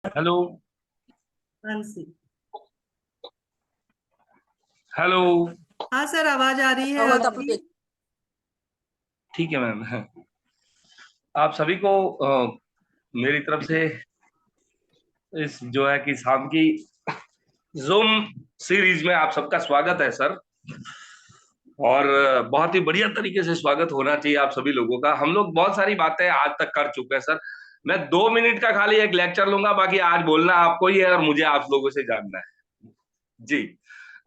Hello. हंसी। Hello. हाँ sir, आवाज आ रही है आपकी। ठीक है मैम। आप सभी को मेरी तरफ से इस जो है कि शाम की जूम सीरीज में आप सबका स्वागत है सर। और बहुत ही बढ़िया तरीके से स्वागत होना चाहिए आप सभी लोगों का। हम लोग बहुत सारी बातें आज तक कर चुके हैं सर। मैं 2 मिनट का खाली एक लेक्चर लूंगा, बाकी आज बोलना आपको ही है और मुझे आप लोगों से जानना है। जी।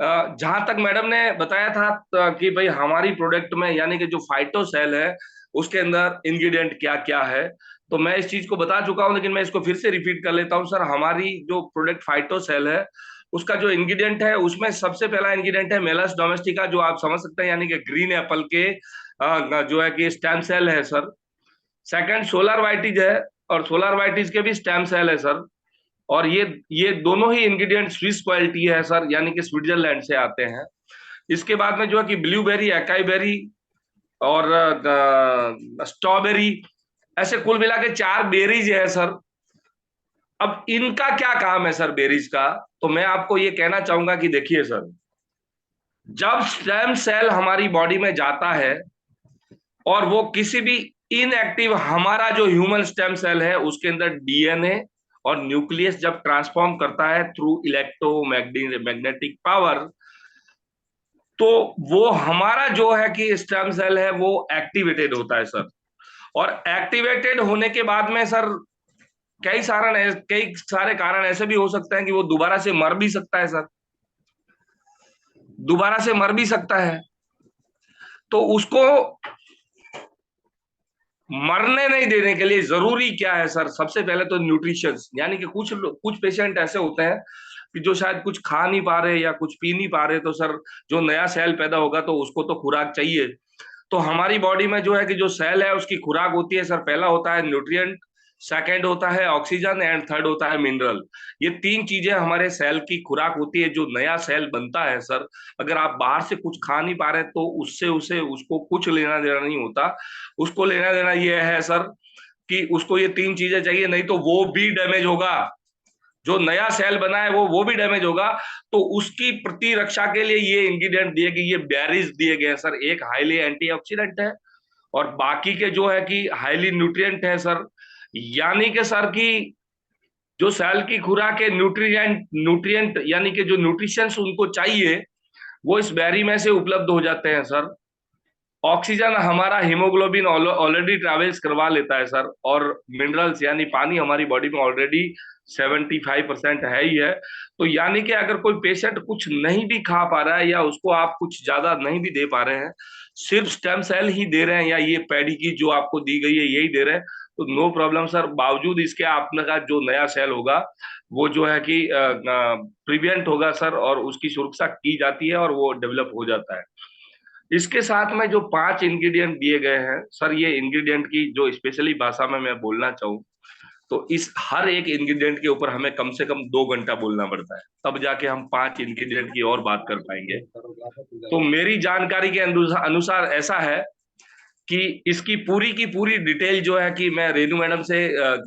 जहां तक मैडम ने बताया था कि भाई हमारी प्रोडक्ट में यानी कि जो फाइटो सेल है उसके अंदर इंग्रेडिएंट क्या क्या है, तो मैं इस चीज को बता चुका हूं, लेकिन मैं इसको फिर से रिपीट कर लेता हूं सर। हमारी जो प्रोडक्ट फाइटो सेल है उसका जो इंग्रेडिएंट है उसमें सबसे पहला इंग्रेडिएंट है मेलस डोमेस्टिका, जो आप समझ सकते हैं यानी कि ग्रीन एप्पल के जो है कि स्टेम सेल है सर। सेकंड सोलर वाइटिज है, और सोलर वाइटिज के भी स्टेम सेल है सर। और ये दोनों ही इंग्रेडिएंट स्विस क्वालिटी है सर, यानी कि स्विट्जरलैंड से आते हैं। इसके बाद में जो है कि ब्लूबेरी, अकाई बेरी और स्ट्रॉबेरी, ऐसे कुल मिला के 4 बेरीज है सर। अब इनका क्या काम है सर बेरीज का, तो मैं आपको ये कहना चाहूंगा कि देखिए सर, जब स्टेम सेल हमारी बॉडी में जाता है और वो किसी भी इनएक्टिव, हमारा जो ह्यूमन स्टेम सेल है उसके अंदर डीएनए और न्यूक्लियस जब ट्रांसफॉर्म करता है थ्रू इलेक्ट्रोमैग्नेटिक पावर, तो वो हमारा जो है कि स्टेम सेल है वो एक्टिवेटेड होता है सर। और एक्टिवेटेड होने के बाद में सर कई सारे कारण ऐसे भी हो सकते हैं कि वो दोबारा से मर भी सकता है सर, दोबारा से मर भी सकता है। तो उसको मरने नहीं देने के लिए जरूरी क्या है सर, सबसे पहले तो न्यूट्रिशन, यानी कि कुछ पेशेंट ऐसे होते हैं कि जो शायद कुछ खा नहीं पा रहे या कुछ पी नहीं पा रहे, तो सर जो नया सेल पैदा होगा तो उसको तो खुराक चाहिए। तो हमारी बॉडी में जो है कि जो सेल है उसकी खुराक होती है सर, पहला होता है न्यूट्रिएंट, सेकंड होता है ऑक्सीजन एंड थर्ड होता है मिनरल। ये 3 चीजें हमारे सेल की खुराक होती है जो नया सेल बनता है सर। अगर आप बाहर से कुछ खा नहीं पा रहे तो उससे उसे उसको कुछ लेना देना नहीं होता। उसको लेना देना ये है सर कि उसको ये 3 चीजें चाहिए, नहीं तो वो भी डैमेज होगा। जो नया सेल बना है वो भी डैमेज होगा। तो उसकी प्रतिरक्षा के लिए ये इंग्रेडिएंट दिए गए, ये बेरीज दिए गए हैं सर। एक हाईली एंटीऑक्सीडेंट है और बाकी के जो है कि हाईली न्यूट्रिएंट है सर। यानी कि सर की जो सेल की खुराक है, न्यूट्रिएंट न्यूट्रिएंट यानी कि जो न्यूट्रिशंस उनको चाहिए वो इस बेरी में से उपलब्ध हो जाते हैं सर। ऑक्सीजन हमारा हीमोग्लोबिन ऑलरेडी ट्रेवल्स करवा लेता है सर। और मिनरल्स यानी पानी हमारी बॉडी में ऑलरेडी 75% है ही है। तो यानी कि अगर कोई पेशेंट कुछ नहीं भी खा पा रहा है या उसको आप कुछ ज्यादा नहीं भी दे पा रहे हैं, सिर्फ स्टेम सेल ही दे रहे हैं या ये पैडी की जो आपको दी गई है यही दे रहे हैं, तो नो प्रॉब्लम सर। बावजूद इसके आपने का जो नया सेल होगा वो जो है कि प्रिवेंट होगा सर, और उसकी सुरक्षा की जाती है और वो डेवलप हो जाता है। इसके साथ में जो 5 इंग्रेडिएंट दिए गए हैं सर, ये इंग्रेडिएंट की जो स्पेशली भाषा में मैं बोलना चाहूँ तो इस हर एक इंग्रेडिएंट के ऊपर हमें कम से कम 2 घंटा बोलना पड़ता है, तब जाके हम 5 इंग्रेडिएंट की और बात कर पाएंगे। तो मेरी जानकारी के अनुसार अनुसार ऐसा है कि इसकी पूरी की पूरी डिटेल जो है कि मैं रेनू मैडम से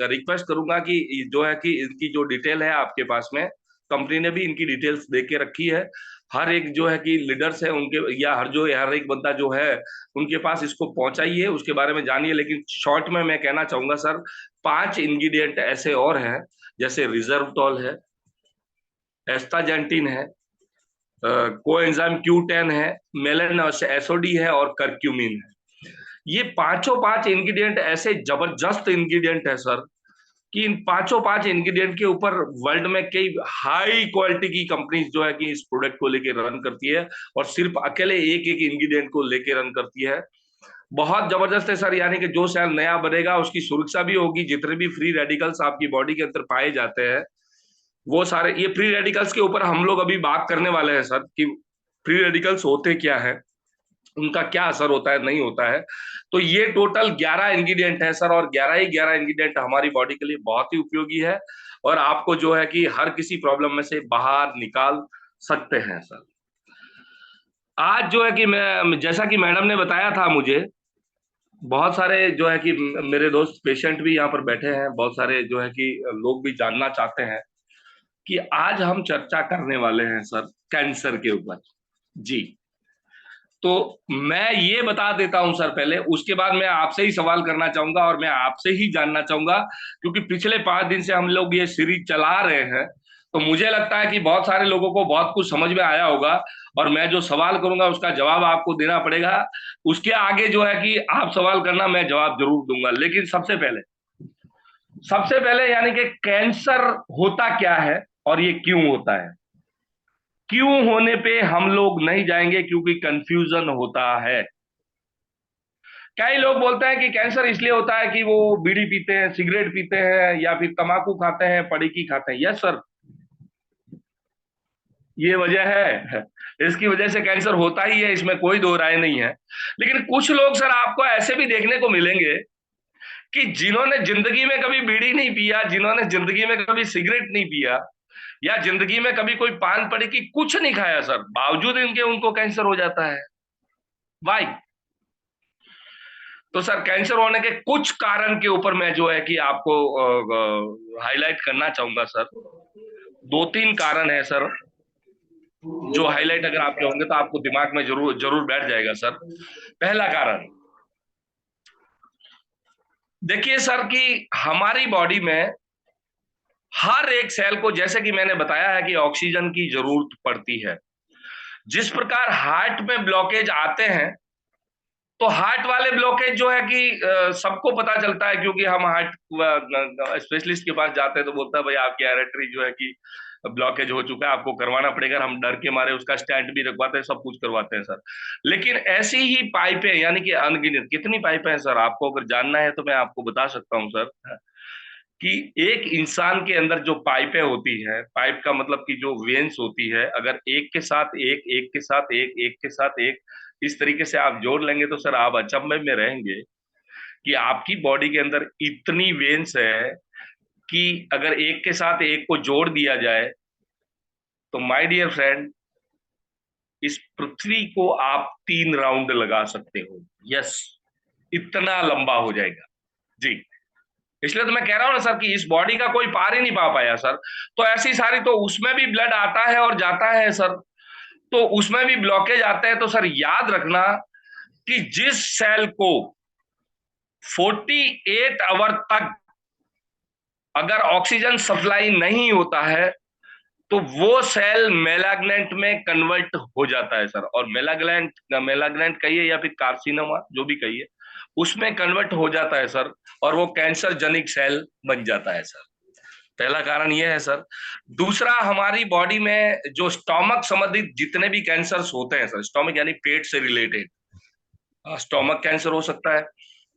रिक्वेस्ट करूंगा कि जो है कि इनकी जो डिटेल है आपके पास में, कंपनी ने भी इनकी डिटेल्स दे के रखी है। हर एक जो है कि लीडर्स है उनके, या हर एक बंदा जो है उनके पास इसको पहुंचाइए, उसके बारे में जानिए। लेकिन शॉर्ट में मैं कहना चाहूंगा सर, 5 इंग्रेडिएंट ऐसे और हैं, जैसे रिजर्वटॉल है, एस्टाजेंटिन है, कोएंजाइम Q10 है, मेलन एसओडी है और करक्यूमिन है। ये पांचों 5 इंग्रेडिएंट ऐसे जबरदस्त इंग्रेडिएंट है सर कि इन पांचों 5 इंग्रेडिएंट के ऊपर वर्ल्ड में कई हाई क्वालिटी की कंपनीज जो है कि इस प्रोडक्ट को लेके रन करती है, और सिर्फ अकेले एक एक इंग्रेडिएंट को लेके रन करती है। बहुत जबरदस्त है सर, यानी कि जो सेल नया बनेगा उसकी सुरक्षा भी होगी। जितने भी फ्री रेडिकल्स आपकी बॉडी के अंदर पाए जाते हैं वो सारे, ये फ्री रेडिकल्स के ऊपर हम लोग अभी बात करने वाले हैं सर कि फ्री रेडिकल्स होते क्या है, उनका क्या असर होता है नहीं होता है। तो ये टोटल 11 इंग्रेडिएंट है सर, और 11 ही 11 इंग्रेडिएंट हमारी बॉडी के लिए बहुत ही उपयोगी है और आपको जो है कि हर किसी प्रॉब्लम में से बाहर निकाल सकते हैं सर। आज जो है कि मैं, जैसा कि मैडम ने बताया था मुझे बहुत सारे जो है कि मेरे दोस्त पेशेंट भी यहाँ पर बैठे हैं, बहुत सारे जो है कि लोग भी जानना चाहते हैं कि आज हम चर्चा करने वाले हैं सर कैंसर के ऊपर। जी, तो मैं ये बता देता हूं सर पहले, उसके बाद मैं आपसे ही सवाल करना चाहूंगा और मैं आपसे ही जानना चाहूंगा, क्योंकि पिछले 5 दिन से हम लोग ये सीरीज चला रहे हैं, तो मुझे लगता है कि बहुत सारे लोगों को बहुत कुछ समझ में आया होगा, और मैं जो सवाल करूंगा उसका जवाब आपको देना पड़ेगा। उसके आगे जो है कि आप सवाल करना, मैं जवाब जरूर दूंगा। लेकिन सबसे पहले यानी कि कैंसर होता क्या है और ये क्यों होता है। क्यों होने पे हम लोग नहीं जाएंगे, क्योंकि कंफ्यूजन होता है। कई लोग बोलते हैं कि कैंसर इसलिए होता है कि वो बीड़ी पीते हैं, सिगरेट पीते हैं, या फिर तंबाकू खाते हैं, पड़ीकी खाते हैं। यस सर, ये वजह है। इसकी वजह से कैंसर होता ही है, इसमें कोई दो राय नहीं है। लेकिन कुछ लोग सर आपको ऐसे भी देखने को मिलेंगे कि जिन्होंने जिंदगी में कभी बीड़ी नहीं पिया, जिन्होंने जिंदगी में कभी सिगरेट नहीं पिया, या जिंदगी में कभी कोई पान पड़ीकी कुछ नहीं खाया सर, बावजूद इनके उनको कैंसर हो जाता है। वाई? तो सर कैंसर होने के कुछ कारण के ऊपर मैं जो है कि आपको हाईलाइट करना चाहूंगा सर। 2-3 कारण है सर, जो हाईलाइट अगर आपके होंगे तो आपको दिमाग में जरूर जरूर बैठ जाएगा सर। पहला कारण, देखिए सर कि हमारी बॉडी में हर एक सेल को, जैसे कि मैंने बताया है कि ऑक्सीजन की जरूरत पड़ती है। जिस प्रकार हार्ट में ब्लॉकेज आते हैं, तो हार्ट वाले ब्लॉकेज जो है कि सबको पता चलता है, क्योंकि हम हार्ट स्पेशलिस्ट के पास जाते हैं तो बोलता है भाई आपकी आर्टरी जो है कि ब्लॉकेज हो चुका है, आपको करवाना पड़ेगा। हम डर के मारे उसका स्टेंट भी रखवाते हैं, सब कुछ करवाते हैं सर। लेकिन ऐसी ही पाइपें, यानी कि अनगिनत कितनी पाइपें हैं सर, आपको अगर जानना है तो मैं आपको बता सकता हूँ सर, कि एक इंसान के अंदर जो पाइपें होती है, पाइप का मतलब कि जो वेन्स होती है, अगर एक के साथ एक, एक के साथ एक, एक के साथ एक, इस तरीके से आप जोड़ लेंगे तो सर आप अचंभे में रहेंगे कि आपकी बॉडी के अंदर इतनी वेन्स है कि अगर एक के साथ एक को जोड़ दिया जाए तो माय डियर फ्रेंड, इस पृथ्वी को आप 3 राउंड लगा सकते हो। यस, इतना लंबा हो जाएगा। जी, इसलिए तो मैं कह रहा हूं ना सर कि इस बॉडी का कोई पार ही नहीं पा पाया सर। तो ऐसी सारी, तो उसमें भी ब्लड आता है और जाता है सर, तो उसमें भी ब्लॉकेज आते हैं। तो सर याद रखना कि जिस सेल को 48 आवर तक अगर ऑक्सीजन सप्लाई नहीं होता है, तो वो सेल मेलाग्नेंट में कन्वर्ट हो जाता है सर। और मेलाग्नेंट मेलाग्नेंट कहिए या फिर कार्सिनोमा, जो भी कहिए, उसमें कन्वर्ट हो जाता है सर, और वो कैंसर जनिक सेल बन जाता है सर। पहला कारण ये है सर। दूसरा, हमारी बॉडी में जो स्टोमक संबंधित जितने भी कैंसर्स होते हैं सर, स्टोमक यानी पेट से रिलेटेड, स्टोमक कैंसर हो सकता है,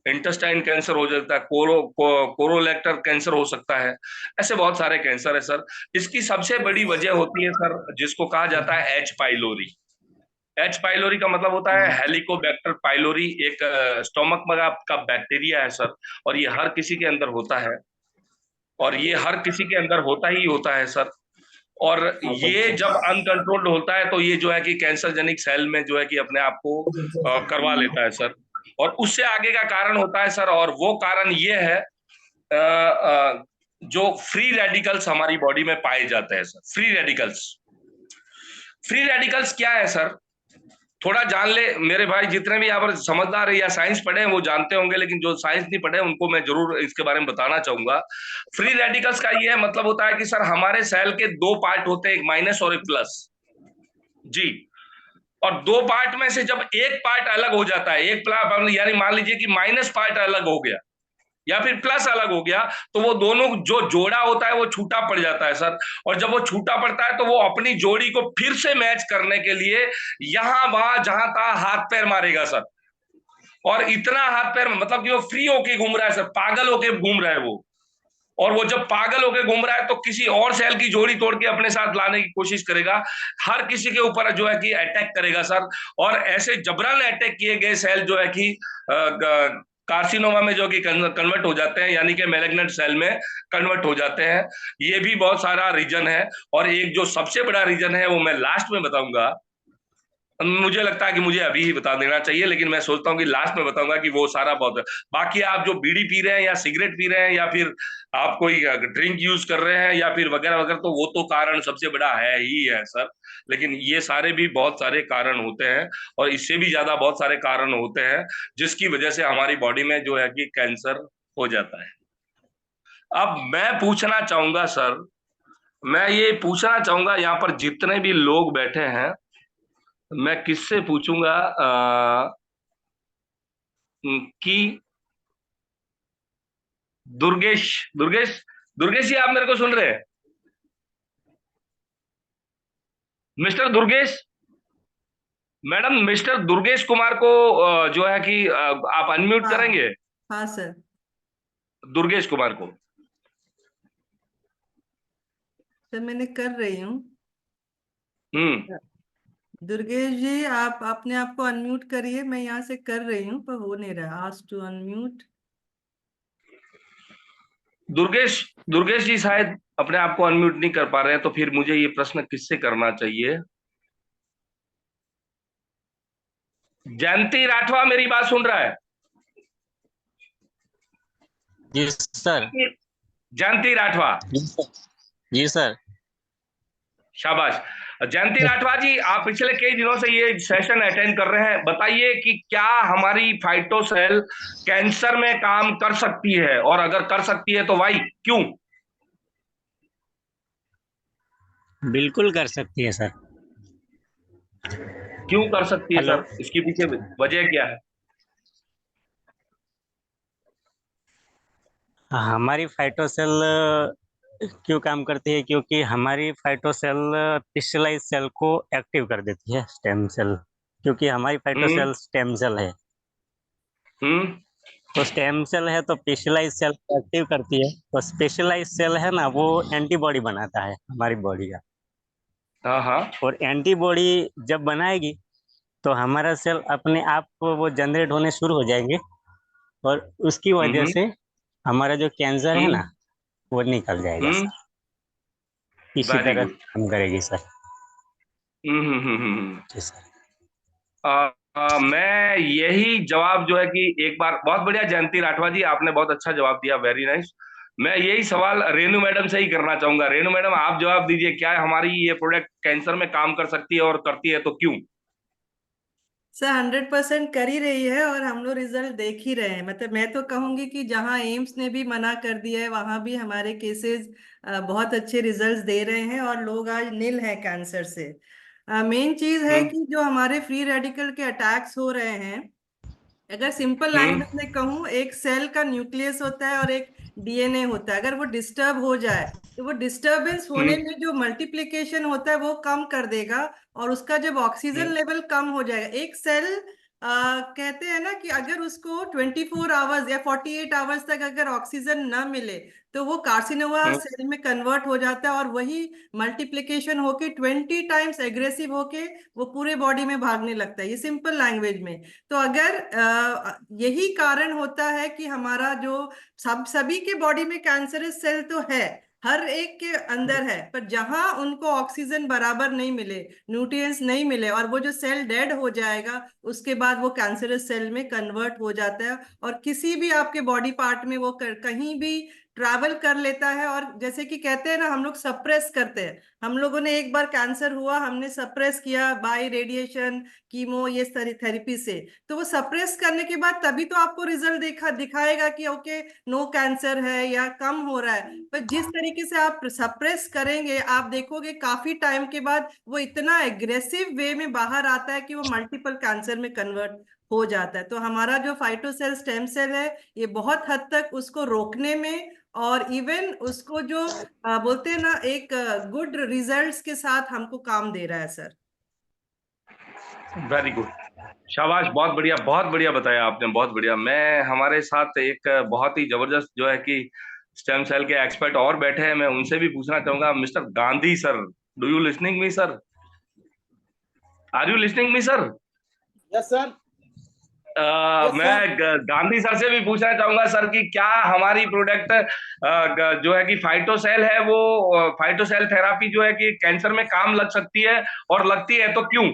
इंटेस्टाइन कैंसर हो जाता है, कोरोलेक्टर कैंसर हो सकता है। ऐसे बहुत सारे कैंसर है सर। इसकी सबसे बड़ी वजह होती है सर, जिसको कहा जाता है एच पाइलोरी। एच पाइलोरी का मतलब होता है हेलिकोबैक्टर पाइलोरी, एक स्टोमक में का बैक्टीरिया है सर, और ये हर किसी के अंदर होता है, और ये हर किसी के अंदर होता ही होता है सर। और ये जब अनकंट्रोल्ड होता है तो ये जो है कि कैंसर जनिक सेल में जो है कि अपने आप को करवा लेता है सर। और उससे आगे का कारण होता है सर, और वो कारण ये है, जो फ्री रेडिकल्स हमारी बॉडी में पाए जाते हैं sir. Free radicals, free radicals क्या है सर, थोड़ा जान ले मेरे भाई। जितने भी यहाँ पर समझदार है या साइंस पढ़े हैं वो जानते होंगे, लेकिन जो साइंस नहीं पढ़े उनको मैं जरूर इसके बारे में बताना चाहूंगा। फ्री रेडिकल्स का ये मतलब होता है कि सर हमारे सेल के 2 पार्ट होते हैं, एक माइनस और एक प्लस। जी, और 2 पार्ट में से जब एक पार्ट अलग हो जाता है, एक यानी मान लीजिए कि माइनस पार्ट अलग हो गया या फिर प्लस अलग हो गया, तो वो दोनों जो जोड़ा होता है वो छूटा पड़ जाता है सर। और जब वो छूटा पड़ता है तो वो अपनी जोड़ी को फिर से मैच करने के लिए यहां वहां जहां तहां हाथ पैर मारेगा सर। और इतना हाथ पैर मतलब कि वो फ्री होके घूम रहा है सर, पागल होके घूम रहा है वो। और वो जब पागल होके घूम रहा है तो किसी और सेल की जोड़ी तोड़ के अपने साथ लाने की कोशिश करेगा, हर किसी के ऊपर जो है कि अटैक करेगा सर। और ऐसे जबरन अटैक किए गए सेल जो है कि कार्सिनोमा में जो कि कन्वर्ट हो जाते हैं, यानी कि मैलिग्नेंट सेल में कन्वर्ट हो जाते हैं। ये भी बहुत सारा रीजन है, और एक जो सबसे बड़ा रीजन है वो मैं लास्ट में बताऊंगा। मुझे लगता है कि मुझे अभी ही बता देना चाहिए, लेकिन मैं सोचता हूँ कि लास्ट में बताऊंगा कि वो सारा बहुत है। बाकी आप जो बीड़ी पी रहे हैं या सिगरेट पी रहे हैं या फिर आप कोई ड्रिंक यूज कर रहे हैं या फिर वगैरह वगैरह, तो वो तो कारण सबसे बड़ा है ही है सर। लेकिन ये सारे भी बहुत सारे कारण होते हैं, और इससे भी ज्यादा बहुत सारे कारण होते हैं जिसकी वजह से हमारी बॉडी में जो है कि कैंसर हो जाता है। अब मैं पूछना चाहूंगा सर, मैं ये पूछना चाहूंगा यहाँ पर जितने भी लोग बैठे हैं, मैं किससे पूछूंगा कि दुर्गेश दुर्गेश दुर्गेश जी, आप मेरे को सुन रहे हैं? Mister Durgesh, madam mister Durgesh Kumar को जो है कि आप अनम्यूट हाँ करेंगे हाँ सर। दुर्गेश कुमार को? सर मैंने कर रही हूँ। हम्म। दुर्गेश जी, आप अपने आप को अनम्यूट करिए, मैं यहाँ से कर रही हूँ पर हो नहीं रहा। Ask to unmute. Durgesh Durgesh ji शायद अपने आप को अनम्यूट नहीं कर पा रहे हैं, तो फिर मुझे ये प्रश्न किससे करना चाहिए? जयंती राठवा मेरी बात सुन रहा है? जी सर। जयंती राठवा। जी सर। जी सर। शाबाश। जयंती राठवा जी, आप पिछले कई दिनों से ये सेशन अटेंड कर रहे हैं, बताइए कि क्या हमारी फाइटोसेल कैंसर में काम कर सकती है, और अगर कर सकती है तो वाई, क्यों? बिल्कुल कर सकती है सर। क्यों कर सकती है हेलो। सर, इसके पीछे वजह क्या है? हमारी फाइटोसेल क्यों काम करती है, क्योंकि हमारी फाइटोसेल पिस्टलाइज सेल को एक्टिव कर देती है, स्टेम सेल। क्योंकि हमारी हम्म। फाइटोसेल स्टेम सेल है, हम्म। तो स्टेम सेल है तो स्पेशलाइज सेल को एक्टिव करती है। तो स्पेशलाइज सेल है ना, वो एंटीबॉडी बनाता है हमारी बॉडी का। हाँ हाँ। और एंटीबॉडी जब बनाएगी तो हमारा सेल अपने आप वो जनरेट होने शुरू हो जाएंगे, और उसकी वजह हम्म। से हमारा जो कैंसर है हम्म। ना, वो निकल जाएगा हम्म। सर। इसी वेरी तरह गुड। काम करेगी सर। हम्म। हम्म। हम्म। हम्म। जी सर। मैं यही जवाब जो है कि एक बार, बहुत बढ़िया जयंती राठवा जी, आपने बहुत अच्छा जवाब दिया, वेरी नाइस। मैं यही सवाल रेणु मैडम से ही करना चाहूंगा। रेणु मैडम, आप जवाब दीजिए, क्या हमारी ये प्रोडक्ट कैंसर में काम कर सकती है, और करती है तो क्यों? सर 100% कर ही रही है और हम लोग रिजल्ट देख ही रहे हैं। मतलब मैं तो कहूंगी कि जहां एम्स ने भी मना कर दिया है वहां भी हमारे केसेस बहुत अच्छे रिजल्ट्स दे रहे हैं और लोग आज निल हैं कैंसर से। मेन चीज है हम्म। कि जो हमारे फ्री रेडिकल के अटैक्स हो रहे हैं, अगर सिंपल हम्म। लैंग्वेज में कहूँ, एक सेल का न्यूक्लियस होता है और एक डीएनए होता है। अगर वो डिस्टर्ब हो जाए तो वो डिस्टरबेंस होने हम्म। में जो मल्टीप्लिकेशन होता है वो कम कर देगा, और उसका जब ऑक्सीजन हम्म। लेवल कम हो जाएगा, एक सेल कहते हैं ना कि अगर उसको 24 आवर्स या 48 आवर्स तक अगर ऑक्सीजन ना मिले तो वो कार्सिनोवा हम्म। सेल में कन्वर्ट हो जाता है, और वही मल्टीप्लिकेशन होके 20 टाइम्स एग्रेसिव होके वो पूरे बॉडी में भागने लगता है। ये सिंपल लैंग्वेज में। तो अगर यही कारण होता है कि हमारा जो सभी के बॉडी में कैंसरस सेल तो है, हर एक के अंदर है, पर जहां उनको ऑक्सीजन बराबर नहीं मिले, न्यूट्रिएंट्स नहीं मिले, और वो जो सेल डेड हो जाएगा उसके बाद वो कैंसरस सेल में कन्वर्ट हो जाता है, और किसी भी आपके बॉडी पार्ट में वो कहीं भी ट्रैवल कर लेता है। और जैसे कि कहते हैं ना, हम लोग सप्रेस करते हैं। हम लोगों ने एक बार कैंसर हुआ, हमने सप्रेस किया बाय रेडिएशन, कीमो, ये सारी थेरेपी से, तो वो सप्रेस करने के बाद तभी तो आपको रिजल्ट दिखाएगा कि ओके नो कैंसर है या कम हो रहा है। पर जिस तरीके से आप सप्रेस करेंगे, आप देखोगे काफी टाइम के बाद वो इतना एग्रेसिव वे में बाहर आता है कि वो मल्टीपल कैंसर में कन्वर्ट हो जाता है। तो हमारा जो फाइटोसेल स्टेम सेल है, ये बहुत हद तक उसको रोकने में, और इवन उसको जो बोलते हैं ना, एक गुड रिजल्ट्स के साथ हमको काम दे रहा है सर। Very good. शाबाश, बहुत बढ़िया बताया आपने, बहुत बढ़िया। मैं, हमारे साथ एक बहुत ही जबरदस्त जो है कि स्टेम सेल के एक्सपर्ट और बैठे हैं, मैं उनसे भी पूछना चाहूंगा। Mister Gandhi sir, do you listening me sir? Are you listening me sir? Yes sir. Yes sir. मैं गांधी सर से भी पूछना चाहूंगा सर कि क्या हमारी प्रोडक्ट जो है कि फाइटोसेल है, वो फाइटोसेल थेरापी जो है कि कैंसर में काम लग सकती है, और लगती है तो क्यों?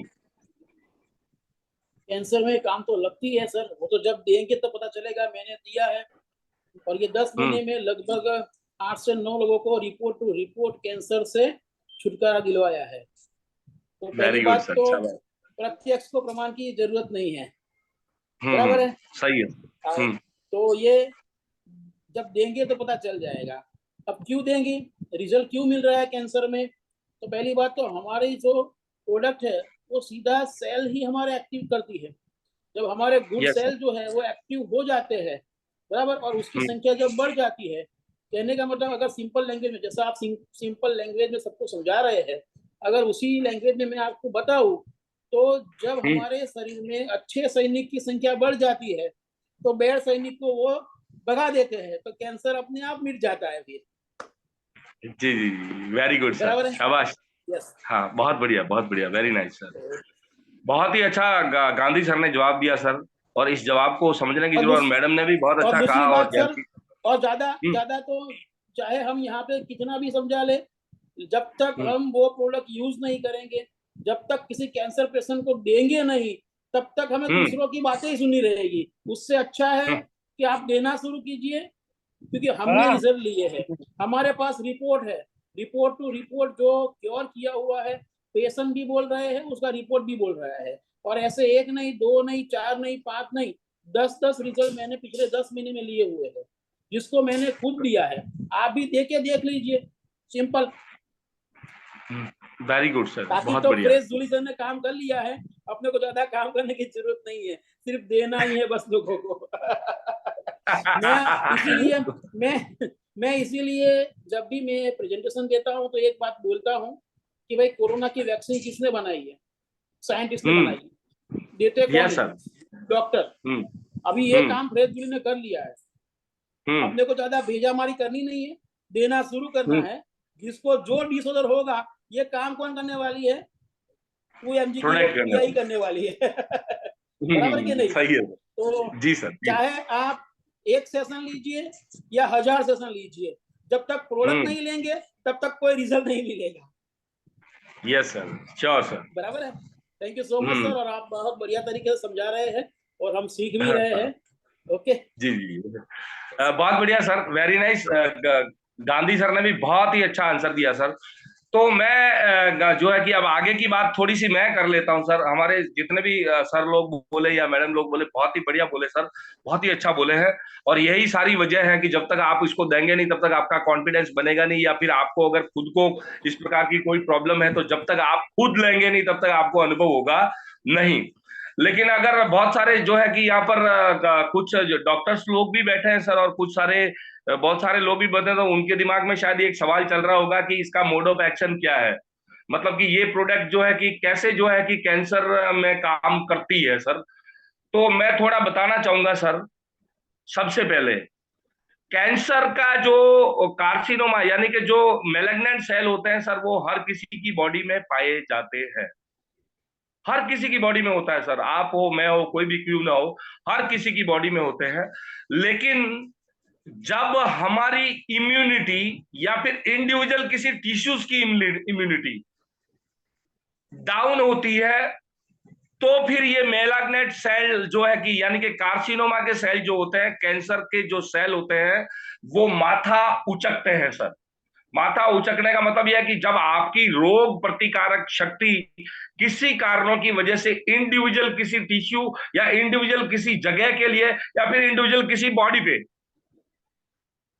कैंसर में काम तो लगती है सर, वो तो जब देंगे तो पता चलेगा। मैंने दिया है और ये 10 महीने में लगभग 8 से 9 लोगों को रिपोर्ट टू रिपोर्ट कैंसर से छुटकारा दिलवाया है। तो पहली वेरी गुड बात सर, तो शाबाश। प्रत्यक्ष को प्रमाण की जरूरत नहीं है, बराबर है। सही है। हाँ, तो ये जब देंगे तो पता चल जाएगा। अब क्यों देंगे, रिजल्ट क्यों मिल रहा है कैंसर में? तो पहली बात तो हमारी जो प्रोडक्ट है वो सीधा सेल ही हमारे एक्टिव करती है। जब हमारे गुड यस सेल जो है वो एक्टिव हो जाते हैं, बराबर, और उसकी संख्या जब बढ़ जाती है, कहने का मतलब अगर सिंपल लैंग्वेज में, जैसा आप सिंपल लैंग्वेज में सबको समझा रहे हैं, अगर उसी लैंग्वेज में मैं आपको बताऊं, तो जब हमारे शरीर में अच्छे सैनिक की संख्या बढ़ जाती है तो बैड सैनिक को वो भगा देते हैं, तो कैंसर अपने आप मिट जाता है फिर। जी जी जी, वेरी गुड सर, बराबर है। शाबाश। यस। हाँ, बहुत बढ़िया, वेरी नाइस सर। बहुत ही अच्छा गांधी सर ने जवाब दिया सर, और इस जवाब को समझने की और जरूरत, मैडम ने भी बहुत अच्छा दूसरी कहा। और बात सर, जैसी और ज्यादा ज्यादा तो चाहे हम यहाँ पे कितना भी समझा ले, जब तक हम वो प्रोडक्ट यूज नहीं करेंगे, जब तक किसी कैंसर पेशेंट को देंगे नहीं, तब तक हमें दूसरों की बातें ही सुननी रहेगी। उससे अच्छा है कि आप देना शुरू कीजिए, क्योंकि हमने रिजल्ट लिए हैं, हमारे पास रिपोर्ट है, रिपोर्ट टू रिपोर्ट जो क्योर किया हुआ है, पेशेंट भी बोल रहे हैं, उसका रिपोर्ट भी बोल रहा है। और ऐसे 1 नहीं, 2 नहीं, 4 नहीं, 5 नहीं, 10 रिजल्ट मैंने पिछले 10 महीने में लिए हुए हैं, जिसको मैंने खुद लिया है। आप भी देके देख लीजिए, सिंपल। वेरी गुड सर, बाकी बहुत तो बढ़िया। फ्रेश जूली सर ने काम कर लिया है, अपने को ज्यादा काम करने की जरूरत नहीं है, सिर्फ देना ही है बस लोगों को। मैं इसीलिए जब भी मैं प्रेजेंटेशन देता हूं तो एक बात बोलता हूं कि भाई कोरोना की वैक्सीन किसने बनाई है? साइंटिस्ट ने बनाई है। देते कौन यस है? सर। डॉक्टर। अभी ये काम फ्रेश जूली ने कर लिया है, अपने को ज्यादा भेजामारी करनी नहीं है, देना शुरू करना है। जिसको जो डिसऑर्डर होगा, ये काम कौन करने वाली है? 2mg की प्रोडक्ट करने ही करने वाली है। बराबर कि नहीं? सही है तो जी सर। चाहे आप 1 सेशन लीजिए या 1000 सेशन लीजिए, जब तक प्रोडक्ट नहीं लेंगे तब तक कोई रिजल्ट नहीं मिलेगा। Yes sir, sure sir. बराबर है। Thank you so much sir, और आप बहुत बढ़िया तरीके से समझा रहे हैं और हम सीख भी रहे हैं। ओके जी जी, बहुत बढ़िया sir, very nice. Gandhi sir ने भी बहुत ही अच्छा आंसर दिया सर। तो मैं जो है कि अब आगे की बात थोड़ी सी मैं कर लेता हूं सर। हमारे जितने भी सर लोग बोले या मैडम लोग बोले, बहुत ही बढ़िया बोले सर, बहुत ही अच्छा बोले हैं। और यही सारी वजह है कि जब तक आप इसको देंगे नहीं तब तक आपका कॉन्फिडेंस बनेगा नहीं, या फिर आपको अगर खुद को इस प्रकार की कोई प्रॉब्लम है तो जब तक आप खुद लेंगे नहीं तब तक आपको अनुभव होगा नहीं। लेकिन अगर बहुत सारे जो है कि यहाँ पर कुछ डॉक्टर्स लोग भी बैठे हैं सर, और बहुत सारे लोग भी बैठे हैं, तो उनके दिमाग में शायद एक सवाल चल रहा होगा कि इसका मोड ऑफ एक्शन क्या है, मतलब कि ये प्रोडक्ट जो है कि कैसे जो है कि कैंसर में काम करती है सर। तो मैं थोड़ा बताना चाहूंगा सर। सबसे पहले कैंसर का जो कार्सिनोमा यानी कि जो मेलिग्नेंट सेल होते हैं सर, वो हर किसी की बॉडी में पाए जाते हैं। हर किसी की बॉडी में होता है सर, आप हो, मैं हो, कोई भी क्यों ना हो, हर किसी की बॉडी में होते हैं। लेकिन जब हमारी इम्यूनिटी या फिर इंडिविजुअल किसी टिश्यूज की इम्यूनिटी डाउन होती है, तो फिर ये मेलाग्नेट सेल जो है कि यानी कि कार्सिनोमा के सेल जो होते हैं, कैंसर के जो सेल होते हैं, वो माथा उचकते हैं सर। माथा उचकने का मतलब यह है कि जब आपकी रोग प्रतिकारक शक्ति किसी कारणों की वजह से इंडिविजुअल किसी टिश्यू या इंडिविजुअल किसी जगह के लिए या फिर इंडिविजुअल किसी बॉडी पे,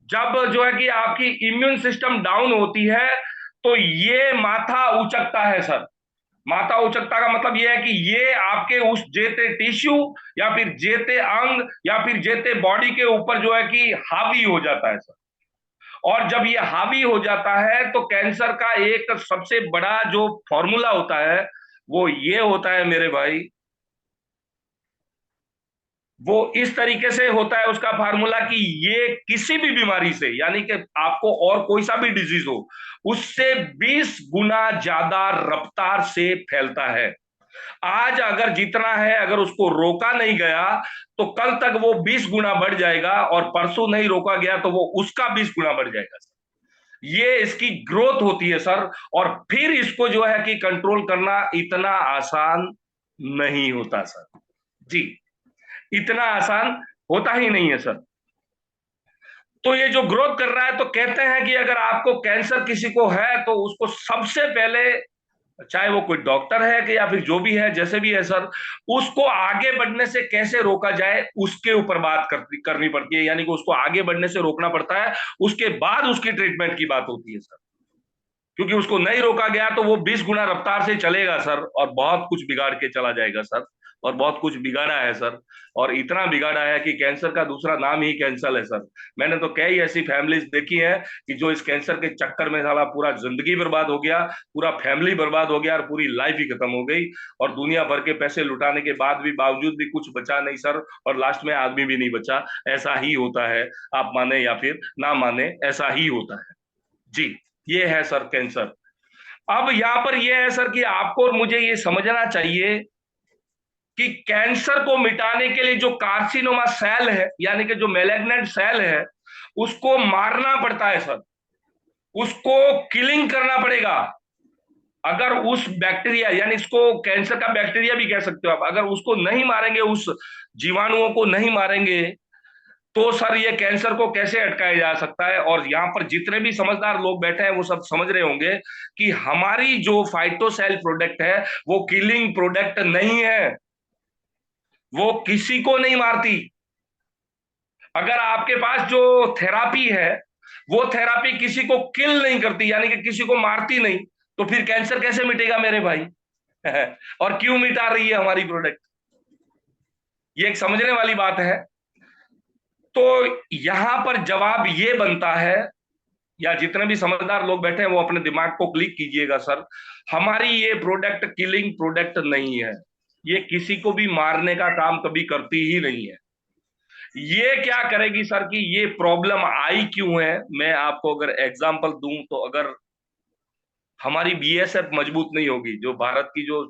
जब जो है कि आपकी इम्यून सिस्टम डाउन होती है, तो ये माथा उचकता है सर। माथा उचकता का मतलब यह है कि ये आपके उस जेते टिश्यू या फिर जेते अंग या फिर जेते बॉडी के ऊपर जो है कि हावी हो जाता है सर। और जब ये हावी हो जाता है तो कैंसर का एक सबसे बड़ा जो फॉर्मूला होता है वो ये होता है मेरे भाई, वो इस तरीके से होता है उसका फार्मूला कि ये किसी भी बीमारी से, यानी कि आपको और कोई सा भी डिजीज हो, उससे 20 गुना ज्यादा रफ्तार से फैलता है। आज अगर जितना है, अगर उसको रोका नहीं गया तो कल तक वो 20 गुना बढ़ जाएगा, और परसों नहीं रोका गया तो वो उसका 20 गुना बढ़ जाएगा सर। ये इसकी ग्रोथ होती है सर, और फिर इसको जो है कि कंट्रोल करना इतना आसान नहीं होता सर। जी, इतना आसान होता ही नहीं है सर। तो ये जो ग्रोथ कर रहा है, तो कहते हैं कि अगर आपको कैंसर किसी को है तो उसको सबसे पहले, चाहे वो कोई डॉक्टर है कि या फिर जो भी है, जैसे भी है सर, उसको आगे बढ़ने से कैसे रोका जाए उसके ऊपर बात करनी पड़ती है, यानी कि उसको आगे बढ़ने से रोकना पड़ता है, उसके बाद उसकी ट्रीटमेंट की बात होती है सर। क्योंकि उसको नहीं रोका गया तो वो 20 गुना रफ्तार से चलेगा सर, और बहुत कुछ बिगाड़ के चला जाएगा सर, और बहुत कुछ बिगाड़ा है सर, और इतना बिगाड़ा है कि कैंसर का दूसरा नाम ही कैंसर है सर। मैंने तो कई ऐसी फैमिलीज देखी है कि जो इस कैंसर के चक्कर में साला पूरा जिंदगी बर्बाद हो गया, पूरा फैमिली बर्बाद हो गया, और पूरी लाइफ ही खत्म हो गई, और दुनिया भर के पैसे लुटाने के बाद भी बावजूद भी कुछ बचा नहीं सर, और लास्ट में आदमी भी नहीं बचा। ऐसा ही होता है, आप माने या फिर ना माने, ऐसा ही होता है जी। ये है सर कैंसर। अब यहां पर ये है सर कि आपको और मुझे ये समझना चाहिए कि कैंसर को मिटाने के लिए जो कार्सिनोमा सेल है, यानी कि जो मैलिग्नेंट सेल है, उसको मारना पड़ता है सर, उसको किलिंग करना पड़ेगा। अगर उस बैक्टीरिया, यानी इसको कैंसर का बैक्टीरिया भी कह सकते हो आप, अगर उसको नहीं मारेंगे, उस जीवाणुओं को नहीं मारेंगे, तो सर ये कैंसर को कैसे अटकाया जा सकता है। और यहां पर जितने भी समझदार लोग बैठे हैं वो सब समझ रहे होंगे कि हमारी जो फाइटोसेल प्रोडक्ट है वो किलिंग प्रोडक्ट नहीं है, वो किसी को नहीं मारती। अगर आपके पास जो थेरापी है वो थेरापी किसी को किल नहीं करती, यानी कि किसी को मारती नहीं, तो फिर कैंसर कैसे मिटेगा मेरे भाई? और क्यों मिटा रही है हमारी प्रोडक्ट? ये एक समझने वाली बात है। तो यहां पर जवाब ये बनता है, या जितने भी समझदार लोग बैठे हैं वो अपने दिमाग को क्लिक कीजिएगा सर, हमारी ये प्रोडक्ट किलिंग प्रोडक्ट नहीं है, ये किसी को भी मारने का काम कभी करती ही नहीं है। ये क्या करेगी सर कि ये प्रॉब्लम आई क्यों है, मैं आपको अगर एग्जांपल दूं तो, अगर हमारी बीएसएफ मजबूत नहीं होगी, जो भारत की जो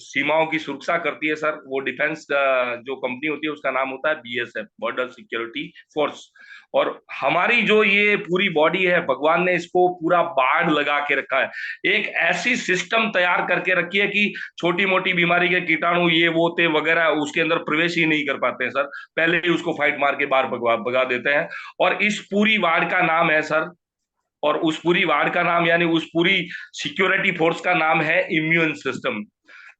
सीमाओं की सुरक्षा करती है सर, वो डिफेंस जो कंपनी होती है उसका नाम होता है बीएसएफ, बॉर्डर सिक्योरिटी फोर्स। और हमारी जो ये पूरी बॉडी है, भगवान ने इसको पूरा बाढ़ लगा के रखा है, एक ऐसी सिस्टम तैयार करके रखी है कि छोटी मोटी बीमारी के कीटाणु ये वो ते वगैरह उसके अंदर प्रवेश ही नहीं कर पाते हैं सर, पहले ही उसको फाइट मार के बाहर भगा देते हैं। और इस पूरी वार्ड का नाम है सर, और उस पूरी वार्ड का नाम, यानी उस पूरी सिक्योरिटी फोर्स का नाम है इम्यून सिस्टम।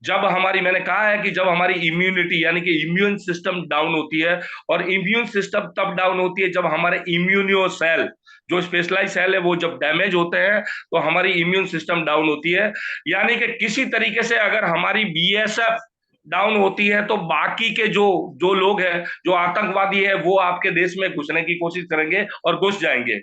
जब हमारी, मैंने कहा है कि जब हमारी इम्यूनिटी यानी कि इम्यून सिस्टम डाउन होती है, और इम्यून सिस्टम तब डाउन होती है जब हमारे इम्यूनो सेल, जो स्पेशलाइज सेल है, वो जब डैमेज होते हैं तो हमारी इम्यून सिस्टम डाउन होती है। यानी कि किसी तरीके से अगर हमारी बीएसएफ डाउन होती है तो बाकी के जो जो लोग हैं, जो आतंकवादी है, वो आपके देश में घुसने की कोशिश करेंगे और घुस जाएंगे।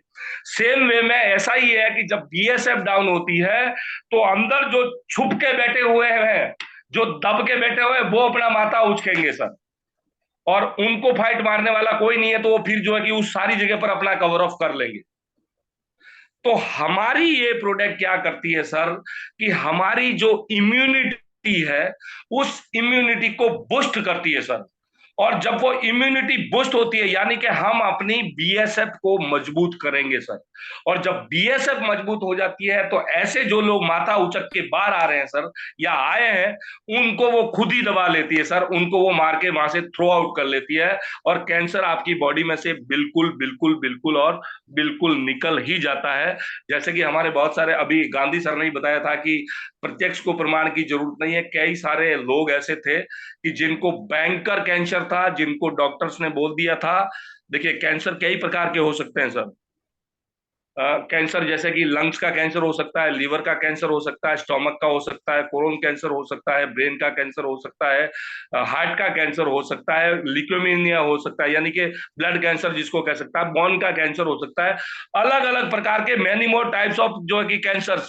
सेम वे में ऐसा ही है कि जब बीएसएफ डाउन होती है तो अंदर जो छुप के बैठे हुए हैं, जो दब के बैठे हुए हैं, वो अपना माथा उचकेंगे सर, और उनको फाइट मारने वाला कोई नहीं है, तो वो फिर जो है कि उस सारी जगह पर अपना कवर ऑफ कर लेंगे। तो हमारी ये प्रोडक्ट क्या करती है सर कि हमारी जो इम्यूनिटी है उस इम्यूनिटी को बूस्ट करती है सर। और जब वो इम्यूनिटी बूस्ट होती है, यानी कि हम अपनी बीएसएफ को मजबूत करेंगे सर, और जब बीएसएफ मजबूत हो जाती है तो ऐसे जो लोग माथा उचक के बाहर आ रहे हैं सर, या आए हैं, उनको वो खुद ही दबा लेती है सर, उनको वो मार के वहां से थ्रो आउट कर लेती है, और कैंसर आपकी बॉडी में से बिल्कुल बिल्कुल बिल्कुल और बिल्कुल निकल ही जाता है। जैसे कि हमारे बहुत सारे, अभी गांधी सर ने ही बताया था कि प्रत्यक्ष को प्रमाण की जरूरत नहीं है, कई सारे लोग ऐसे थे कि जिनको बैंकर कैंसर था, जिनको डॉक्टर्स ने बोल दिया था। देखिए कैंसर कई प्रकार के हो सकते हैं सर, कैंसर जैसे कि लंग्स का कैंसर हो सकता है, लीवर का कैंसर हो सकता है, स्टोमक का हो सकता है, कोलोन कैंसर हो सकता है, ब्रेन का कैंसर हो सकता है, हार्ट का कैंसर हो सकता है, ल्यूकेमिया हो सकता है, यानी कि ब्लड कैंसर जिसको कह सकता है, बोन का कैंसर हो सकता है, अलग अलग प्रकार के मैनी मोर टाइप्स ऑफ जो है कि कैंसर,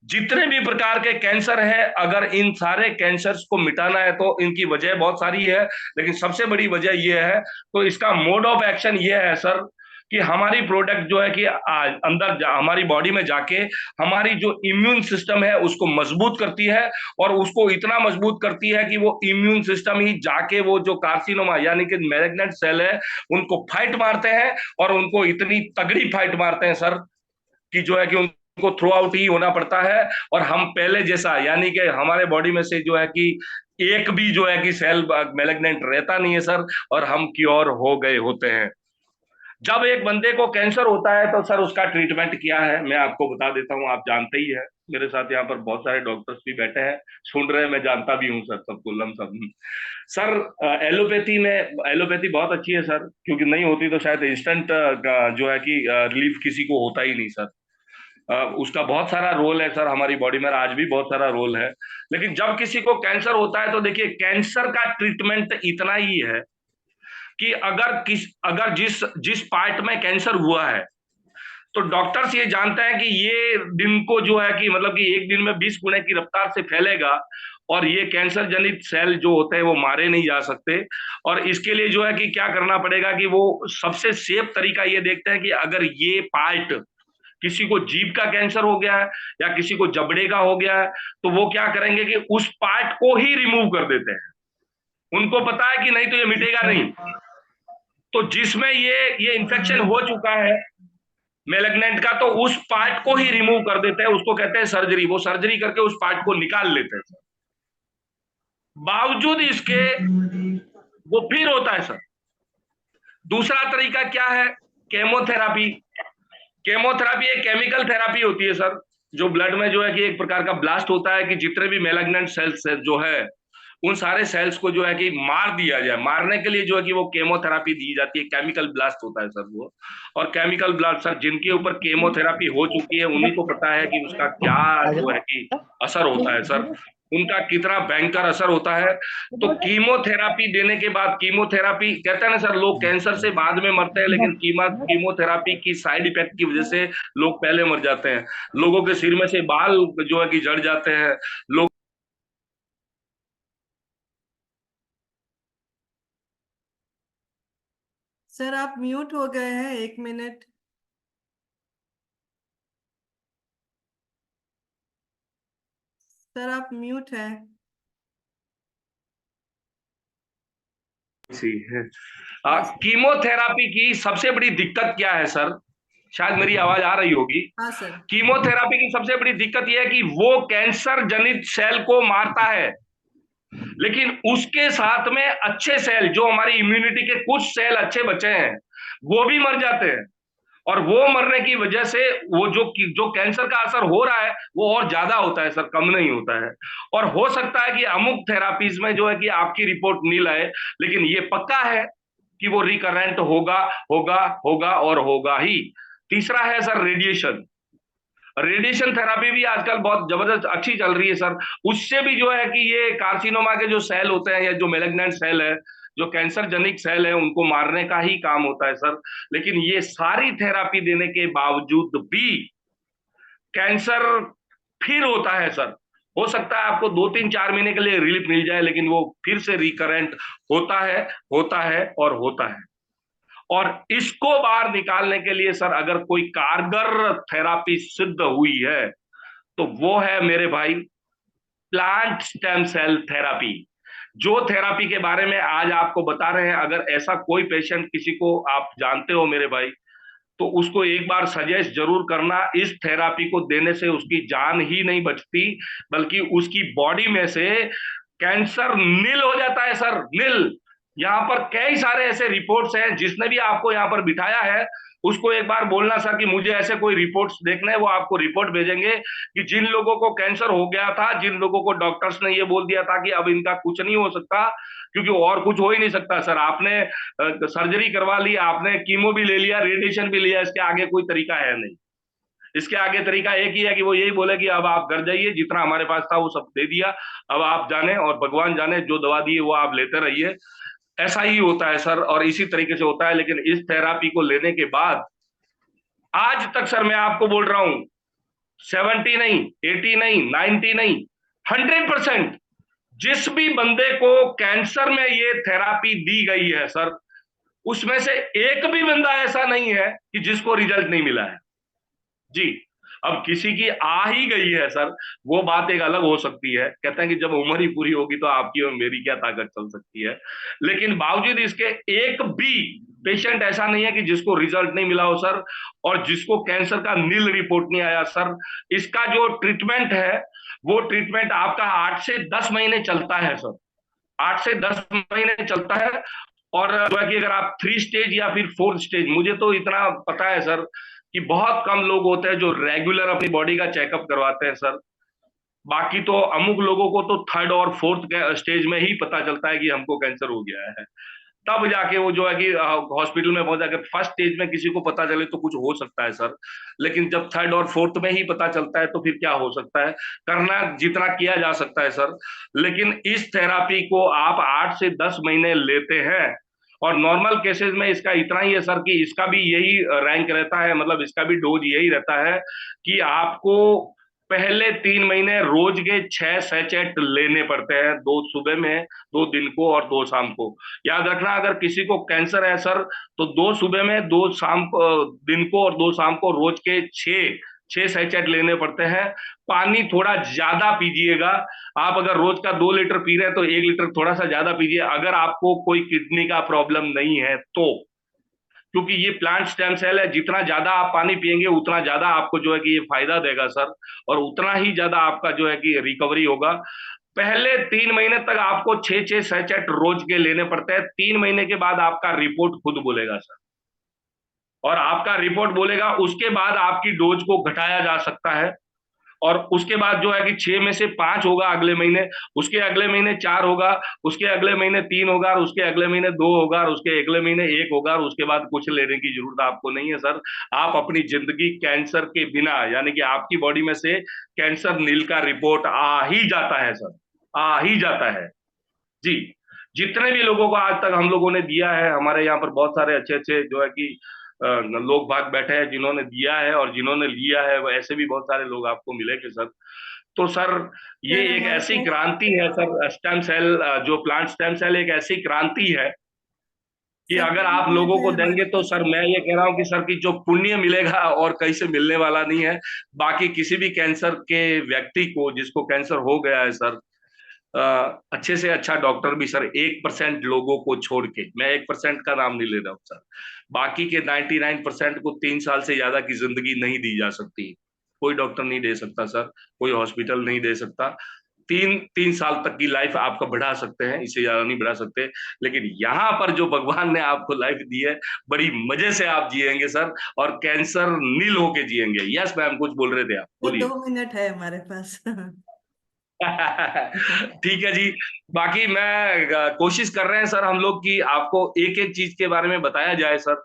जितने भी प्रकार के कैंसर है, अगर इन सारे कैंसर्स को मिटाना है तो इनकी वजह बहुत सारी है, लेकिन सबसे बड़ी वजह यह है, तो इसका मोड ऑफ एक्शन यह है सर कि हमारी प्रोडक्ट जो है कि अंदर हमारी बॉडी में जाके हमारी जो इम्यून सिस्टम है उसको मजबूत करती है, और उसको इतना मजबूत करती है कि वो इम्यून सिस्टम ही जाके वो जो कार्सिनोमा यानी कि मैलिग्नेंट सेल है उनको फाइट मारते हैं, और उनको इतनी तगड़ी फाइट मारते हैं सर कि जो है कि उनको थ्रो आउट ही होना पड़ता है। और हम पहले जैसा, यानी कि हमारे बॉडी में से जो है कि एक भी जो है कि सेल मैलिग्नेंट रहता नहीं है सर, और हम क्योर हो गए होते हैं। जब एक बंदे को कैंसर होता है तो सर उसका ट्रीटमेंट क्या है मैं आपको बता देता हूं, आप जानते ही है। मेरे साथ यहाँ पर बहुत सारे डॉक्टर्स भी बैठे हैं, सुन रहे हैं, मैं जानता भी हूँ सर सबको लमसम। सर एलोपैथी में, एलोपैथी बहुत अच्छी है सर, क्योंकि नहीं होती तो शायद इंस्टेंट जो है कि रिलीफ किसी को होता ही नहीं सर। उसका बहुत सारा रोल है सर हमारी बॉडी में, आज भी बहुत सारा रोल है। लेकिन जब किसी को कैंसर होता है तो देखिए कैंसर का ट्रीटमेंट इतना ही है कि अगर जिस जिस पार्ट में कैंसर हुआ है तो डॉक्टर्स ये जानते हैं कि ये दिन को जो है कि मतलब कि एक दिन में 20 गुने की रफ्तार से फैलेगा, और ये कैंसर जनित सेल जो होते हैं वो मारे नहीं जा सकते। और इसके लिए जो है कि क्या करना पड़ेगा कि वो सबसे सेफ तरीका ये देखते हैं कि अगर ये पार्ट किसी को जीभ का कैंसर हो गया है या किसी को जबड़े का हो गया है तो वो क्या करेंगे कि उस पार्ट को ही रिमूव कर देते हैं। उनको पता है कि नहीं तो ये मिटेगा नहीं। तो जिसमें ये इन्फेक्शन हो चुका है मेलेग्नेंट का, तो उस पार्ट को ही रिमूव कर देते हैं, उसको कहते हैं सर्जरी। वो सर्जरी करके उस पार्ट को निकाल लेते हैं। बावजूद इसके वो फिर होता है सर। दूसरा तरीका क्या है? केमोथेरापी। केमोथेरापी एक केमिकल थेरापी होती है सर, जो ब्लड में जो है कि एक प्रकार का ब्लास्ट होता है कि जितने भी मेलेग्नेंट सेल्स जो है उन सारे सेल्स को जो है कि मार दिया जाए। मारने के लिए जो है कि वो केमोथेरापी दी जाती है, केमिकल ब्लास्ट होता है सर वो। और केमिकल ब्लास्ट सर जिनके ऊपर केमोथेरापी हो चुकी है उन्हीं को पता है कि उसका क्या जो है कि असर होता है सर, उनका कितना भयंकर असर होता है। तो कीमोथेरापी देने के बाद, कीमोथेरापी कहते हैं ना सर, लोग कैंसर से बाद में मरते हैं, लेकिन कीमोथेरापी की साइड इफेक्ट की वजह से लोग पहले मर जाते हैं। लोगों के सिर में से बाल जो है कि झड़ जाते हैं। लोग सर आप म्यूट हो गए हैं, 1 मिनट। सर आप म्यूट है। कीमोथेरापी की सबसे बड़ी दिक्कत क्या है सर? शायद मेरी आवाज आ रही होगी। हाँ सर। कीमोथेरापी की सबसे बड़ी दिक्कत यह है कि वो कैंसर जनित सेल को मारता है, लेकिन उसके साथ में अच्छे सेल, जो हमारी इम्यूनिटी के कुछ सेल अच्छे बचे हैं, वो भी मर जाते हैं। और वो मरने की वजह से वो जो कैंसर का असर हो रहा है वो और ज्यादा होता है सर, कम नहीं होता है। और हो सकता है कि अमुक थेरापीज में जो है कि आपकी रिपोर्ट नील आए, लेकिन ये पक्का है कि वो रिकरेंट होगा होगा होगा और होगा ही। तीसरा है सर रेडिएशन। रेडिएशन थेरापी भी आजकल बहुत जबरदस्त अच्छी चल रही है सर। उससे भी जो है कि ये कार्सिनोमा के जो सेल होते हैं या जो मेलिग्नेंट सेल है, जो कैंसर जनिक सेल है, उनको मारने का ही काम होता है सर। लेकिन ये सारी थेरापी देने के बावजूद भी कैंसर फिर होता है सर। हो सकता है आपको 2-3-4 महीने के लिए रिलीफ मिल जाए, लेकिन वो फिर से रिकरेंट होता है, होता है और होता है। और इसको बाहर निकालने के लिए सर अगर कोई कारगर थेरापी सिद्ध हुई है तो वो है मेरे भाई प्लांट स्टेम सेल थेरापी। जो थेरापी के बारे में आज आपको बता रहे हैं, अगर ऐसा कोई पेशेंट किसी को आप जानते हो मेरे भाई, तो उसको एक बार सजेस्ट जरूर करना। इस थेरापी को देने से उसकी जान ही नहीं बचती, बल्कि उसकी बॉडी में से कैंसर नील हो जाता है सर, नील। यहाँ पर कई सारे ऐसे रिपोर्ट्स हैं, जिसने भी आपको यहाँ पर बिठाया है उसको एक बार बोलना सर कि मुझे ऐसे कोई रिपोर्ट्स देखने हैं, वो आपको रिपोर्ट भेजेंगे कि जिन लोगों को कैंसर हो गया था, जिन लोगों को डॉक्टर्स ने ये बोल दिया था कि अब इनका कुछ नहीं हो सकता, क्योंकि और कुछ हो ही नहीं सकता सर। आपने सर्जरी करवा ली, आपने कीमो भी ले लिया, रेडिएशन भी लिया, इसके आगे कोई तरीका है नहीं। इसके आगे तरीका एक ही है कि वो यही बोले कि अब आप घर जाइए, जितना हमारे पास था वो सब दे दिया, अब आप जाने और भगवान जाने, जो दवा दी है वो आप लेते रहिए। ऐसा ही होता है सर, और इसी तरीके से होता है। लेकिन इस थेरापी को लेने के बाद आज तक सर मैं आपको बोल रहा हूं, 70 नहीं, 80 नहीं, 90 नहीं, 100% जिस भी बंदे को कैंसर में ये थेरापी दी गई है सर, उसमें से एक भी बंदा ऐसा नहीं है कि जिसको रिजल्ट नहीं मिला है जी। अब किसी की आ ही गई है सर, वो बात एक अलग हो सकती है। कहते हैं कि जब उम्र ही पूरी होगी तो आपकी और मेरी क्या ताकत चल सकती है। लेकिन बावजूद इसके एक भी पेशेंट ऐसा नहीं है कि जिसको रिजल्ट नहीं मिला हो सर, और जिसको कैंसर का नील रिपोर्ट नहीं आया सर। इसका जो ट्रीटमेंट है वो ट्रीटमेंट आपका 8 से 10 महीने चलता है सर। 8 से 10 महीने चलता है। और जो है कि अगर आप 3 स्टेज या फिर 4 स्टेज, मुझे तो इतना पता है सर कि बहुत कम लोग होते हैं जो रेगुलर अपनी बॉडी का चेकअप करवाते हैं सर। बाकी तो अमुक लोगों को तो 3rd और 4th स्टेज में ही पता चलता है कि हमको कैंसर हो गया है, तब जाके वो जो है कि हॉस्पिटल में पहुंचा के। फर्स्ट स्टेज में किसी को पता चले तो कुछ हो सकता है सर, लेकिन जब 3rd और 4th में ही पता चलता है तो फिर क्या हो सकता है। करना जितना किया जा सकता है सर, लेकिन इस थेरापी को आप 8 से 10 महीने लेते हैं। और नॉर्मल केसेस में इसका इतना ही है सर कि इसका भी यही रैंक रहता है, मतलब इसका भी डोज यही रहता है कि आपको पहले 3 महीने रोज के 6 सैचेट लेने पड़ते हैं, 2 सुबह में, 2 दिन को और 2 शाम को। याद रखना, अगर किसी को कैंसर है सर तो 2 सुबह में, 2 शाम दिन को और 2 शाम को रोज के 6 सैचेट लेने पड़ते हैं। पानी थोड़ा ज्यादा पीजिएगा। आप अगर रोज का 2 लीटर पी रहे हैं तो 1 लीटर थोड़ा सा ज्यादा पीजिए, अगर आपको कोई किडनी का प्रॉब्लम नहीं है तो। क्योंकि ये प्लांट स्टेम सेल है, जितना ज्यादा आप पानी पिएंगे उतना ज्यादा आपको जो है कि ये फायदा देगा सर, और उतना ही ज्यादा आपका जो है कि रिकवरी होगा। पहले 3 महीने तक आपको 6 सैचेट रोज के लेने पड़ते हैं। 3 महीने के बाद आपका रिपोर्ट खुद बोलेगा सर, और आपका रिपोर्ट बोलेगा, उसके बाद आपकी डोज को घटाया जा सकता है। और उसके बाद जो है कि 6 में से 5 होगा अगले महीने, उसके अगले महीने 4 होगा, उसके अगले महीने 3 होगा, और उसके अगले महीने 2 होगा, और उसके अगले महीने 1 होगा, और उसके बाद कुछ लेने की जरूरत आपको नहीं है सर। आप अपनी जिंदगी कैंसर के बिना, यानी कि आपकी बॉडी में से कैंसर नील का रिपोर्ट आ ही जाता है सर, आ ही जाता है जी। जितने भी लोगों को आज तक हम लोगों ने दिया है, हमारे यहाँ पर बहुत सारे अच्छे अच्छे जो है कि लोग भाग बैठे हैं जिन्होंने दिया है, और जिन्होंने लिया है वो ऐसे भी बहुत सारे लोग आपको मिलेंगे सर। तो सर ये सर एक हमारे ऐसी पास क्रांति है सर, स्टेम सेल, जो प्लांट स्टेम सेल एक ऐसी क्रांति है कि सर अगर 2 आप मिनट लोगों है को हमारे देंगे तो पास। सर मैं ये कह रहा हूँ कि सर की जो पुण्य मिलेगा और कहीं से मिलने वाला नहीं है। बाकी किसी भी कैंसर के व्यक्ति को जिसको कैंसर हो गया है सर, अच्छे से अच्छा डॉक्टर भी सर 1% लोगों को छोड़ के, मैं 1% का नाम नहीं ले रहा हूँ सर, बाकी के 99% को 3 साल से ज्यादा की जिंदगी नहीं दी जा सकती। कोई डॉक्टर नहीं दे सकता सर, कोई हॉस्पिटल नहीं दे सकता। 3 साल तक की लाइफ आपका बढ़ा सकते हैं, इससे ज्यादा नहीं बढ़ा सकते। लेकिन यहाँ पर जो भगवान ने आपको लाइफ दी है, बड़ी मजे से आप जिएंगे सर, और कैंसर नील होके जिएंगे। यस मैम, कुछ बोल रहे थे आप, ये बोलिए। 2 मिनट है हमारे पास। ठीक है जी। बाकी मैं कोशिश कर रहे हैं सर हम लोग कि आपको एक एक चीज के बारे में बताया जाए सर।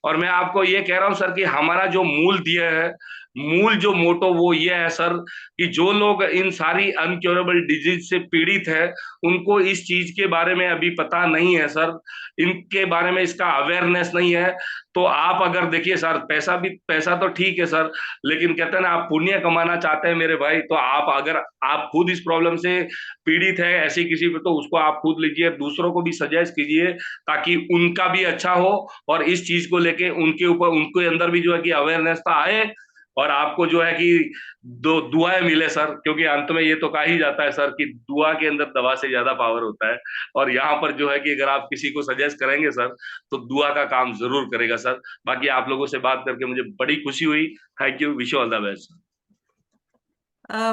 और मैं आपको ये कह रहा हूं सर कि हमारा जो मूल ध्येय है, मूल जो मोटो वो ये है सर कि जो लोग इन सारी अनक्योरेबल डिजीज से पीड़ित है, उनको इस चीज के बारे में अभी पता नहीं है सर, इनके बारे में इसका अवेयरनेस नहीं है। तो आप अगर देखिए सर, पैसा तो ठीक है सर, लेकिन कहते हैं ना, आप पुण्य कमाना चाहते हैं मेरे भाई, तो आप अगर आप खुद इस प्रॉब्लम से पीड़ित है ऐसी किसी पे, तो उसको आप खुद लीजिए, दूसरों को भी सजेस्ट कीजिए, ताकि उनका भी अच्छा हो, और इस चीज को लेके उनके ऊपर, उनके अंदर भी जो है कि अवेयरनेस आए, और आपको जो है कि दुआएं मिले सर। क्योंकि अंत में ये तो कहा ही जाता है सर कि दुआ के अंदर दवा से ज्यादा पावर होता है, और यहाँ पर जो है कि अगर आप किसी को सजेस्ट करेंगे सर तो दुआ का काम जरूर करेगा सर। बाकी आप लोगों से बात करके मुझे बड़ी खुशी हुई। Thank you, wish you all the best.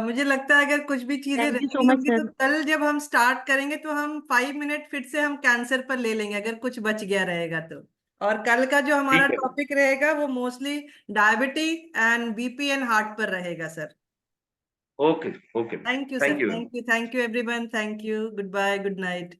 मुझे लगता है अगर कुछ भी चीजें थैंक यू सो रहनी मच होंगी तो सर। कल जब हम स्टार्ट करेंगे तो हम 5 मिनट फिर से हम कैंसर पर ले लेंगे, अगर कुछ बच गया रहेगा तो। और कल का जो हमारा ठीक है, टॉपिक रहेगा वो mostly diabetes and BP and heart पर रहेगा sir. Okay okay, thank you sir, thank you. Thank you everyone, thank you, goodbye, good night.